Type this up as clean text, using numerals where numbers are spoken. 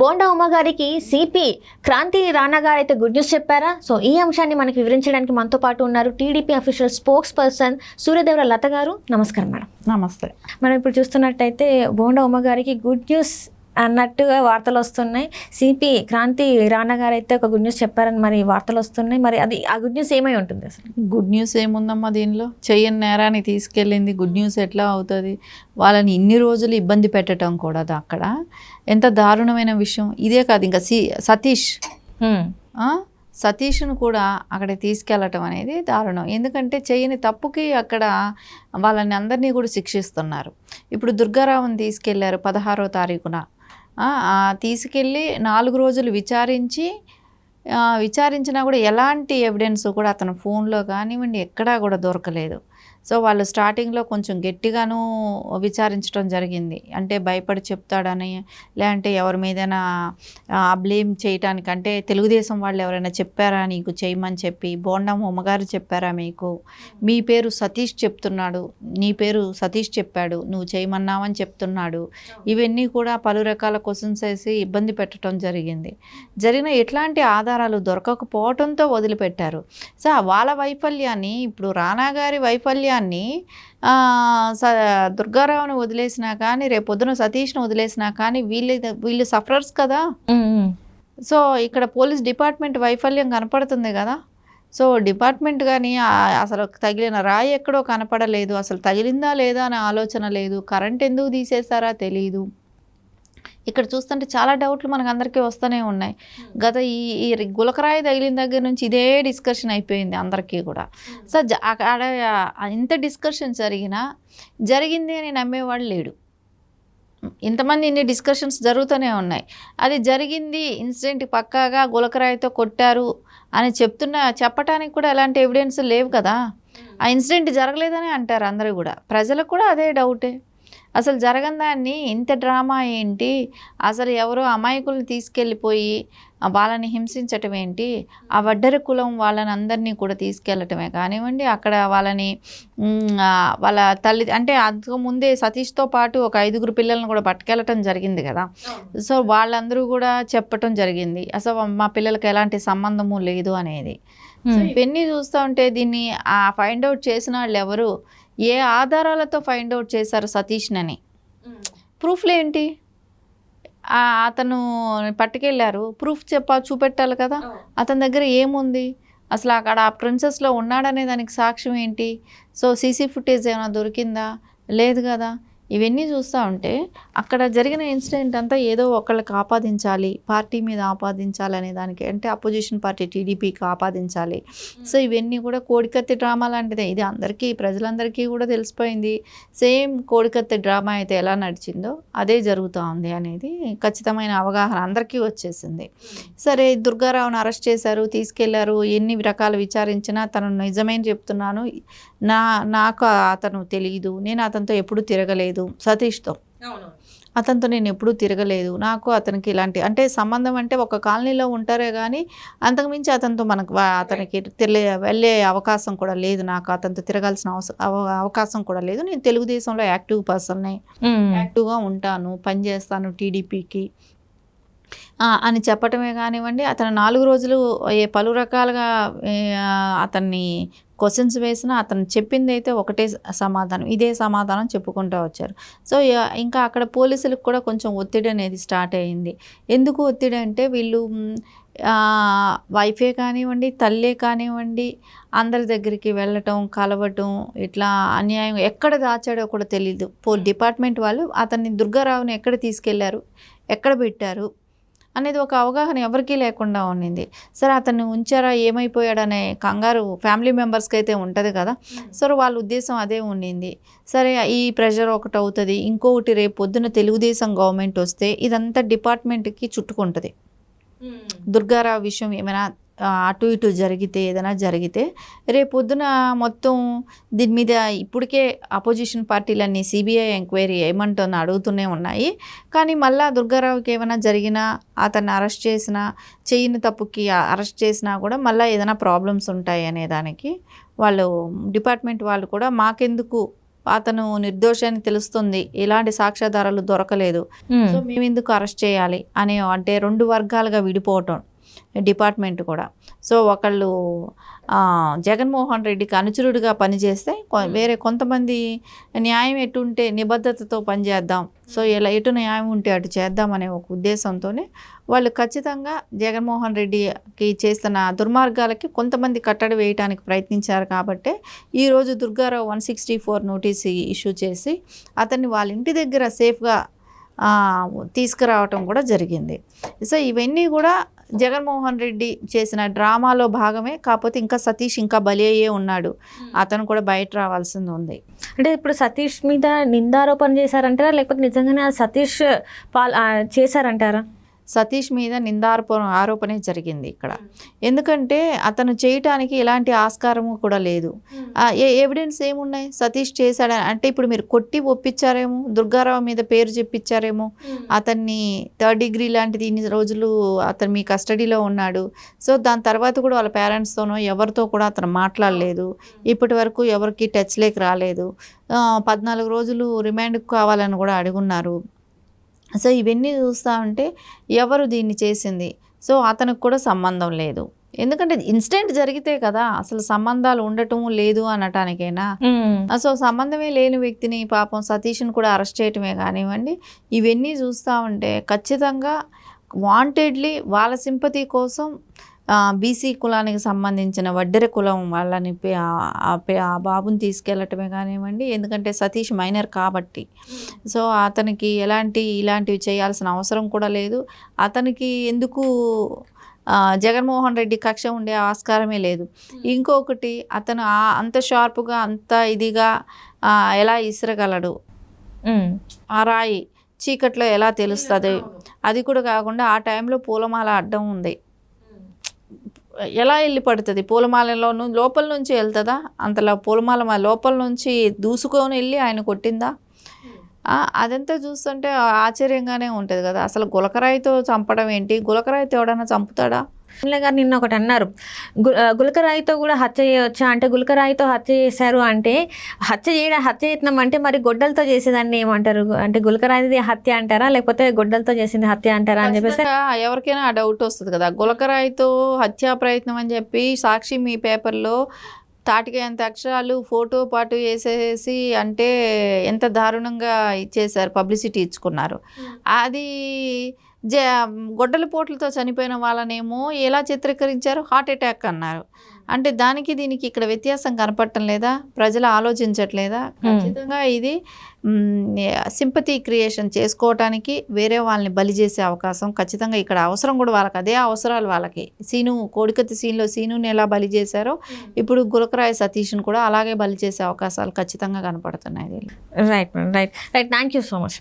బోండా ఉమ్మ గారికి సిపి క్రాంతి రాణా గారు అయితే గుడ్ న్యూస్ చెప్పారా? సో ఈ అంశాన్ని మనకి వివరించడానికి మనతో పాటు ఉన్నారు TDP official spokesperson Suryadevara Latha గారు. నమస్కారం మేడం. నమస్తే. మనం ఇప్పుడు చూస్తున్నట్టయితే బోండా ఉమ్మ గారికి గుడ్ న్యూస్ అన్నట్టుగా వార్తలు వస్తున్నాయి. సిపి క్రాంతి రాణా గారు అయితే ఒక గుడ్ న్యూస్ చెప్పారని మరి వార్తలు వస్తున్నాయి. మరి అది ఆ గుడ్ న్యూస్ ఏమై ఉంటుంది అసలు? గుడ్ న్యూస్ ఏముందమ్మా దీనిలో? చెయ్యని నేరాన్ని తీసుకెళ్ళింది గుడ్ న్యూస్ ఎట్లా అవుతుంది? వాళ్ళని ఇన్ని రోజులు ఇబ్బంది పెట్టడం కూడా అక్కడ ఎంత దారుణమైన విషయం. ఇదే కాదు, ఇంకా సతీష్ను కూడా అక్కడ తీసుకెళ్ళటం అనేది దారుణం. ఎందుకంటే చేయని తప్పుకి అక్కడ వాళ్ళని అందరినీ కూడా శిక్షిస్తున్నారు. ఇప్పుడు దుర్గారావుని తీసుకెళ్లారు 16వ తారీఖున. తీసుకెళ్ళి 4 రోజులు విచారించినా కూడా ఎలాంటి ఎవిడెన్స్ కూడా అతని ఫోన్లో కానివ్వండి ఎక్కడా కూడా దొరకలేదు. సో వాళ్ళు స్టార్టింగ్లో కొంచెం గట్టిగాను విచారించడం జరిగింది. అంటే భయపడి చెప్తాడని, లేదంటే ఎవరి మీదైనా బ్లేమ్ చేయటానికి, అంటే తెలుగుదేశం వాళ్ళు ఎవరైనా చెప్పారా నీకు చేయమని చెప్పి, బోండం ఉమ్మగారు చెప్పారా మీకు, మీ పేరు సతీష్ చెప్తున్నాడు, నీ పేరు సతీష్ చెప్పాడు, నువ్వు చేయమన్నావని చెప్తున్నాడు, ఇవన్నీ కూడా పలు రకాల క్వశ్చన్స్ వేసి ఇబ్బంది పెట్టడం జరిగిన ఎట్లాంటి ఆధారాలు దొరకకపోవడంతో వదిలిపెట్టారు. సో వాళ్ళ వైఫల్యాన్ని, ఇప్పుడు రానా గారి వైఫల్యాన్ని దుర్గారావుని వదిలేసినా కానీ, రేపొద్దున సతీష్ను వదిలేసినా కానీ వీళ్ళు సఫరర్స్ కదా. సో ఇక్కడ పోలీస్ డిపార్ట్మెంట్ వైఫల్యం కనపడుతుంది కదా. సో డిపార్ట్మెంట్ కానీ అసలు తగిలిన రాయి ఎక్కడో కనపడలేదు, అసలు తగిలిందా లేదా అనే ఆలోచన లేదు, కరెంట్ ఎందుకు తీసేస్తారా తెలియదు. ఇక్కడ చూస్తుంటే చాలా డౌట్లు మనకు అందరికీ వస్తూనే ఉన్నాయి. గత ఈ గులకరాయి తగిలిన దగ్గర నుంచి ఇదే డిస్కషన్ అయిపోయింది అందరికీ కూడా. సో అక్కడ ఇంత డిస్కషన్ జరిగింది అని నమ్మేవాళ్ళు లేడు. ఇంతమంది ఇన్ని డిస్కషన్స్ జరుగుతూనే ఉన్నాయి. అది జరిగింది, ఇన్సిడెంట్ పక్కాగా గులకరాయితో కొట్టారు అని చెప్పటానికి కూడా ఎలాంటి ఎవిడెన్స్ లేవు కదా. ఆ ఇన్సిడెంట్ జరగలేదని అంటారు అందరూ కూడా. ప్రజలకు కూడా అదే డౌటే. అసలు జరగని దాన్ని ఇంత డ్రామా ఏంటి? అసలు ఎవరో అమాయకులను తీసుకెళ్ళిపోయి వాళ్ళని హింసించటం ఏంటి? ఆ వడ్డెర కులం వాళ్ళని అందరినీ కూడా తీసుకెళ్ళటమే కానివ్వండి, అక్కడ వాళ్ళని వాళ్ళ తల్లి అంటే అంతకుముందే సతీష్తో పాటు ఒక 5గురు పిల్లలను కూడా పట్టుకెళ్ళటం జరిగింది కదా. సో వాళ్ళందరూ కూడా చెప్పటం జరిగింది అసలు మా పిల్లలకి ఎలాంటి సంబంధము లేదు అనేది. సో ఇవన్నీ చూస్తూ ఉంటే దీన్ని ఫైండ్ అవుట్ చేసిన వాళ్ళు ఎవరు, ఏ ఆధారాలతో ఫైండ్ అవుట్ చేశారు సతీష్నని? ప్రూఫ్లు ఏంటి? అతను పట్టుకెళ్ళారు, ప్రూఫ్ చూపెట్టాలి కదా. అతని దగ్గర ఏముంది? అసలు అక్కడ ఆ ప్రిన్సెస్లో ఉన్నాడనే దానికి సాక్ష్యం ఏంటి? సో సీసీ ఫుటేజ్ ఏమైనా దొరికిందా? లేదు కదా. ఇవన్నీ చూస్తూ ఉంటే అక్కడ జరిగిన ఇన్సిడెంట్ అంతా ఏదో ఒకళ్ళకి ఆపాదించాలి, పార్టీ మీద ఆపాదించాలి అనే దానికి, అంటే అపోజిషన్ పార్టీ టీడీపీకి ఆపాదించాలి. సో ఇవన్నీ కూడా కోడికత్తి డ్రామా లాంటిదే. ఇది అందరికీ, ప్రజలందరికీ కూడా తెలిసిపోయింది. సేమ్ కోడికత్తి డ్రామా అయితే ఎలా నడిచిందో అదే జరుగుతూ ఉంది అనేది ఖచ్చితమైన అవగాహన అందరికీ వచ్చేసింది. సరే, దుర్గారావును అరెస్ట్ చేశారు, తీసుకెళ్లారు, ఎన్ని రకాలు విచారించినా తను నిజమేం చెప్తున్నాను, నాకు అతను తెలియదు, నేను అతనితో ఎప్పుడు తిరగలేదు, సతీష్తో అతనితో నేను ఎప్పుడూ తిరగలేదు, నాకు అతనికి ఇలాంటి అంటే సంబంధం అంటే ఒక కాలనీలో ఉంటారే కానీ అంతకుమించి అతనితో అతనికి వెళ్ళే అవకాశం కూడా లేదు, నాకు అతనితో తిరగాల్సిన అవకాశం కూడా లేదు, నేను తెలుగుదేశంలో యాక్టివ్ పర్సన్నే, యాక్టివ్గా ఉంటాను, పనిచేస్తాను టీడీపీకి అని చెప్పటమే కానివ్వండి. అతను 4 రోజులు పలు రకాలుగా అతన్ని క్వశ్చన్స్ వేసినా అతను చెప్పింది అయితే ఒకటే సమాధానం, ఇదే సమాధానం చెప్పుకుంటూ వచ్చారు. సో ఇంకా అక్కడ పోలీసులకు కూడా కొంచెం ఒత్తిడి అనేది స్టార్ట్ అయ్యింది. ఎందుకు ఒత్తిడి అంటే వీళ్ళు వైఫే కానివ్వండి, తల్లే కానివ్వండి, అందరి దగ్గరికి వెళ్ళటం, కలవటం, ఇట్లా అన్యాయం ఎక్కడ దాచాడో కూడా తెలీదు. డిపార్ట్మెంట్ వాళ్ళు అతన్ని దుర్గారావుని ఎక్కడ తీసుకెళ్లారు, ఎక్కడ పెట్టారు అనేది ఒక అవగాహన ఎవరికీ లేకుండా ఉండింది. సరే, అతన్ని ఉంచారా, ఏమైపోయాడనే కంగారు ఫ్యామిలీ మెంబర్స్కి అయితే ఉంటుంది కదా. సరే, వాళ్ళ ఉద్దేశం అదే ఉండింది. సరే, ఈ ప్రెషర్ ఒకటి అవుతుంది, ఇంకొకటి రేపు పొద్దున తెలుగుదేశం గవర్నమెంట్ వస్తే ఇదంతా డిపార్ట్మెంట్కి చుట్టుకుంటుంది. దుర్గారావు విషయం ఏమైనా అటు ఇటు ఏదైనా జరిగితే రేపొద్దున మొత్తం దీని మీద ఇప్పటికే అపోజిషన్ పార్టీలన్నీ సిబిఐ ఎంక్వైరీ ఏమంటుందో అడుగుతూనే ఉన్నాయి. కానీ మళ్ళీ దుర్గారావుకి ఏమైనా జరిగినా, అతన్ని అరెస్ట్ చేసినా, చేయని తప్పుకి అరెస్ట్ చేసినా కూడా మళ్ళీ ఏదైనా ప్రాబ్లమ్స్ ఉంటాయి అనే దానికి వాళ్ళు డిపార్ట్మెంట్ వాళ్ళు కూడా మాకెందుకు అతను నిర్దోషి అని తెలుస్తుంది, ఎలాంటి సాక్ష్యాధారాలు దొరకలేదు, సో మేము ఎందుకు అరెస్ట్ చేయాలి అనే అంటే 2 వర్గాలుగా విడిపోవటం డిపార్ట్మెంట్ కూడా. సో ఒకళ్ళు జగన్మోహన్ రెడ్డికి అనుచరుడిగా పనిచేస్తే వేరే కొంతమంది న్యాయం ఎటుంటే నిబద్ధతతో పనిచేద్దాం, సో ఎటు న్యాయం ఉంటే అటు చేద్దాం అనే ఒక ఉద్దేశంతోనే వాళ్ళు ఖచ్చితంగా జగన్మోహన్ రెడ్డికి చేస్తున్న దుర్మార్గాలకి కొంతమంది కట్టడి వేయడానికి ప్రయత్నించారు. కాబట్టి ఈరోజు దుర్గారావు 164 నోటీస్ ఇష్యూ చేసి అతన్ని వాళ్ళ ఇంటి దగ్గర సేఫ్గా తీసుకురావటం కూడా జరిగింది. సో ఇవన్నీ కూడా జగన్మోహన్ రెడ్డి చేసిన డ్రామాలో భాగమే. కాకపోతే ఇంకా సతీష్ ఇంకా బలి అయ్యే ఉన్నాడు, అతను కూడా బయట రావాల్సింది ఉంది. అంటే ఇప్పుడు సతీష్ మీద నిందారోపణ చేశారంటారా, లేకపోతే నిజంగానే సతీష్ చేశారంటారా? సతీష్ మీద ఆరోపణే జరిగింది ఇక్కడ. ఎందుకంటే అతను చేయటానికి ఎలాంటి ఆస్కారము కూడా లేదు. ఎవిడెన్స్ ఏమున్నాయి? సతీష్ చేశాడని అంటే ఇప్పుడు మీరు కొట్టి ఒప్పించారేమో, దుర్గారావు మీద పేరు చెప్పించారేమో, అతన్ని 3rd డిగ్రీ లాంటిది ఇన్ని రోజులు అతను మీ కస్టడీలో ఉన్నాడు. సో దాని తర్వాత కూడా వాళ్ళ పేరెంట్స్తోనో ఎవరితో కూడా అతను మాట్లాడలేదు, ఇప్పటి వరకు ఎవరికి టచ్లోకి రాలేదు. 14 రోజులు రిమాండ్కి కావాలని కూడా అడుగున్నారు. సో ఇవన్నీ చూస్తూ ఉంటే ఎవరు దీన్ని చేసింది? సో అతనికి కూడా సంబంధం లేదు. ఎందుకంటే ఇన్సిడెంట్ జరిగితే కదా అసలు సంబంధాలు ఉండటం లేదు అనటానికైనా. సో సంబంధమే లేని వ్యక్తిని పాపం సతీష్ని కూడా అరెస్ట్ చేయటమే కానివ్వండి, ఇవన్నీ చూస్తూ ఉంటే ఖచ్చితంగా వాంటెడ్లీ వాళ్ళ సింపతి కోసం బీసీ కులానికి సంబంధించిన వడ్డెర కులం వాళ్ళని ఆ బాబుని తీసుకెళ్ళటమే కానివ్వండి. ఎందుకంటే సతీష్ మైనర్ కాబట్టి సో అతనికి ఇలాంటివి చేయాల్సిన అవసరం కూడా లేదు. అతనికి ఎందుకు జగన్మోహన్ రెడ్డి కక్ష ఉండే ఆస్కారమే లేదు. ఇంకొకటి అతను అంత షార్ప్గా అంత ఇదిగా ఎలా ఇసరగలడు? ఆ రాయి చీకట్లో ఎలా తెలుస్తుంది? అది కూడా కాకుండా ఆ టైంలో పూలమాల అడ్డం ఉంది, ఎలా వెళ్ళి పడుతుంది? పూలమాలలో లోపల నుంచి వెళ్తుందా? అంతలా పూలమాల లోపల నుంచి దూసుకొని వెళ్ళి ఆయన కొట్టిందా? అదంతా చూస్తుంటే ఆశ్చర్యంగానే ఉంటుంది కదా. అసలు గులకరాయితో చంపడం ఏంటి? గులకరాయితో ఎవడన్నా చంపుతాడా? గారు నిన్న ఒకటి అన్నారు, గులకరాయితో కూడా హత్య చేయవచ్చా అంటే, గులకరాయితో హత్య చేశారు అంటే హత్య యత్నం అంటే మరి గొడ్డలతో చేసేదాన్ని ఏమంటారు? అంటే గులకరాయిది హత్య అంటారా, లేకపోతే గొడ్డలతో చేసింది హత్య అంటారా అని చెప్పేసి ఎవరికైనా ఆ డౌట్ వస్తుంది కదా. గులకరాయితో హత్యా ప్రయత్నం అని చెప్పి సాక్షి మీ పేపర్లో తాటికంత అక్షరాలు ఫోటో పాటు వేసేసి అంటే ఎంత దారుణంగా ఇచ్చేశారు, పబ్లిసిటీ ఇచ్చుకున్నారు. అది గొడ్డల పోట్లతో చనిపోయిన వాళ్ళనేమో ఎలా చిత్రీకరించారు? హార్ట్ అటాక్ అన్నారు. అంటే దానికి దీనికి ఇక్కడ వ్యత్యాసం కనపడటం లేదా? ప్రజలు ఆలోచించట్లేదా? ఖచ్చితంగా ఇది సింపతి క్రియేషన్ చేసుకోవటానికి వేరే వాళ్ళని బలి చేసే అవకాశం ఖచ్చితంగా ఇక్కడ అవసరం కూడా వాళ్ళకి, అదే అవసరాలు వాళ్ళకి. కోడికత్తి సీన్లో సీనుని ఎలా బలి చేశారో ఇప్పుడు గులకరాయి సతీష్ని కూడా అలాగే బలి చేసే అవకాశాలు ఖచ్చితంగా కనపడుతున్నాయి. Right thank you so much.